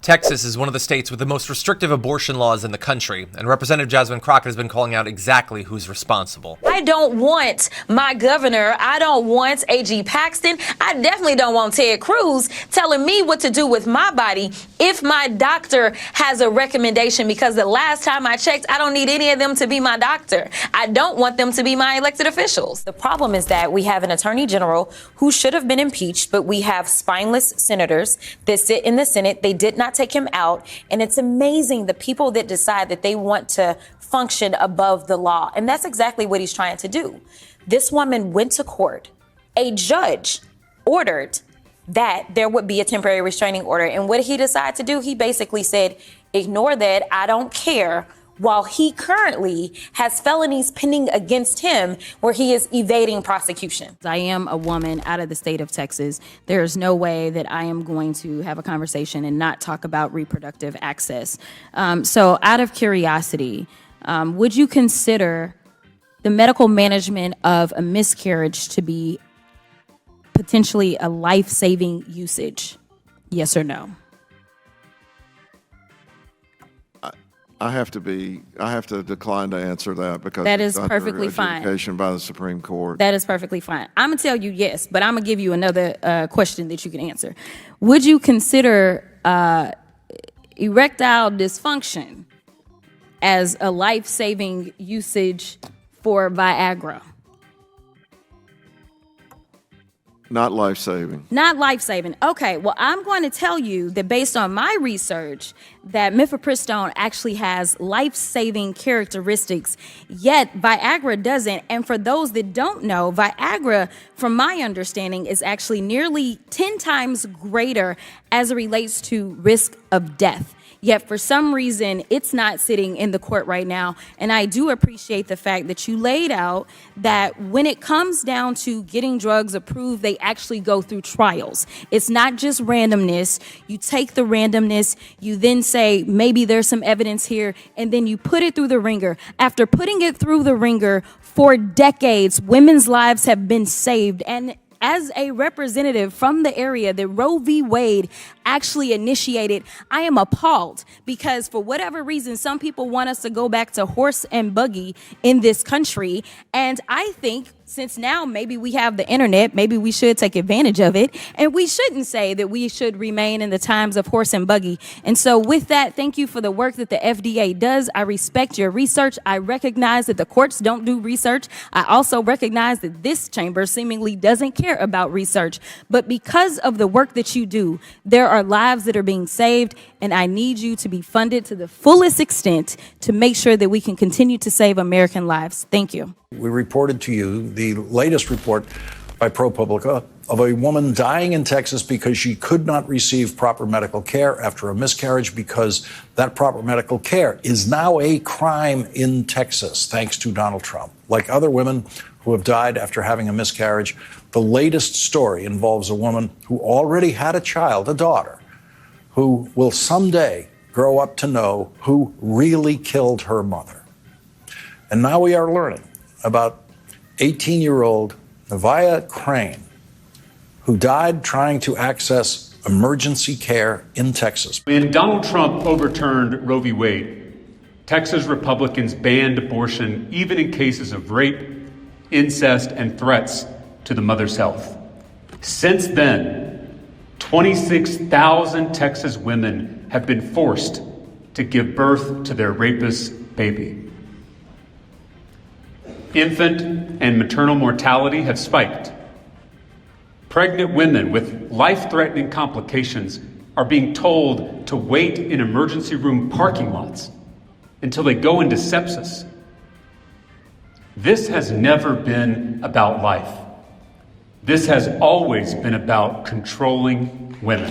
Texas is one of the states with the most restrictive abortion laws in the country, and Representative Jasmine Crockett has been calling out exactly who's responsible. I don't want my governor, I don't want A.G. Paxton, I definitely don't want Ted Cruz telling me what to do with my body if my doctor has a recommendation, because the last time I checked, I don't need any of them to be my doctor. I don't want them to be my elected officials. The problem is that we have an attorney general who should have been impeached, but we have spineless senators that sit in the Senate. They did not take him out. And it's amazing the people that decide that they want to function above the law. And that's exactly what he's trying to do. This woman went to court. A judge ordered that there would be a temporary restraining order. And what did he decide to do? He basically said, ignore that. I don't care. While he currently has felonies pending against him where he is evading prosecution. I am a woman out of the state of Texas. There is no way that I am going to have a conversation and not talk about reproductive access. So out of curiosity, would you consider the medical management of a miscarriage to be potentially a life-saving usage? Yes or no? I have to decline to answer that because that is it's perfectly under fine. Adjudication by the Supreme Court. That is perfectly fine. I'm gonna tell you yes, but I'm gonna give you another question that you can answer. Would you consider erectile dysfunction as a life-saving usage for Viagra? Not life-saving. Not life-saving. Okay, well, I'm going to tell you that based on my research that mifepristone actually has life-saving characteristics, yet Viagra doesn't. And for those that don't know, Viagra, from my understanding, is actually nearly 10 times greater as it relates to risk of death. Yet for some reason, it's not sitting in the court right now. And I do appreciate the fact that you laid out that when it comes down to getting drugs approved, they actually go through trials. It's not just randomness. You take the randomness, you then say, maybe there's some evidence here, and then you put it through the ringer. After putting it through the ringer for decades, women's lives have been saved. And as a representative from the area that Roe v. Wade actually initiated, I am appalled because for whatever reason, some people want us to go back to horse and buggy in this country. And I think since now maybe we have the internet, maybe we should take advantage of it. And we shouldn't say that we should remain in the times of horse and buggy. And so with that, thank you for the work that the FDA does. I respect your research. I recognize that the courts don't do research. I also recognize that this chamber seemingly doesn't care about research. But because of the work that you do, there are lives that are being saved, and I need you to be funded to the fullest extent to make sure that we can continue to save American lives. Thank you. We reported to you the latest report by ProPublica of a woman dying in Texas because she could not receive proper medical care after a miscarriage, because that proper medical care is now a crime in Texas, thanks to Donald Trump. Like other women who have died after having a miscarriage, the latest story involves a woman who already had a child, a daughter, who will someday grow up to know who really killed her mother. And now we are learning about 18-year-old Nevaeh Crane, who died trying to access emergency care in Texas. When Donald Trump overturned Roe v. Wade, Texas Republicans banned abortion even in cases of rape, incest, and threats to the mother's health. Since then, 26,000 Texas women have been forced to give birth to their rapist baby. Infant and maternal mortality have spiked. Pregnant women with life-threatening complications are being told to wait in emergency room parking lots until they go into sepsis. This has never been about life. This has always been about controlling women.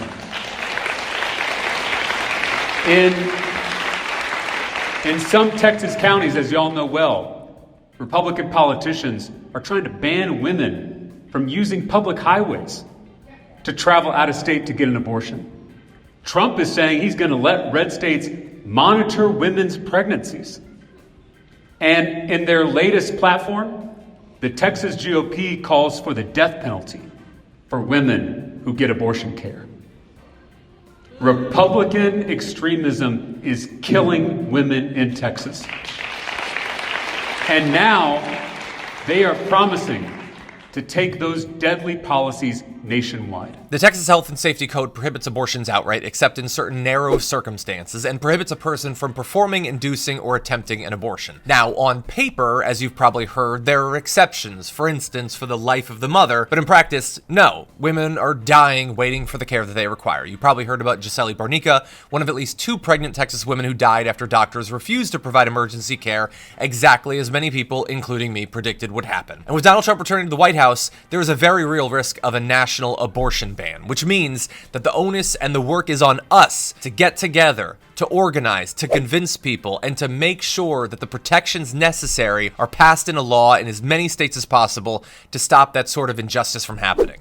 In some Texas counties, as y'all know well, Republican politicians are trying to ban women from using public highways to travel out of state to get an abortion. Trump is saying he's going to let red states monitor women's pregnancies. And in their latest platform, the Texas GOP calls for the death penalty for women who get abortion care. Republican extremism is killing women in Texas. And now they are promising to take those deadly policies nationwide. The Texas Health and Safety Code prohibits abortions outright, except in certain narrow circumstances, and prohibits a person from performing, inducing, or attempting an abortion. Now, on paper, as you've probably heard, there are exceptions, for instance, for the life of the mother, but in practice, no. Women are dying waiting for the care that they require. You probably heard about Gisele Barnica, one of at least 2 pregnant Texas women who died after doctors refused to provide emergency care, exactly as many people, including me, predicted would happen. And with Donald Trump returning to the White House, there is a very real risk of a national abortion ban, which means that the onus and the work is on us to get together, to organize, to convince people, and to make sure that the protections necessary are passed into law in as many states as possible to stop that sort of injustice from happening.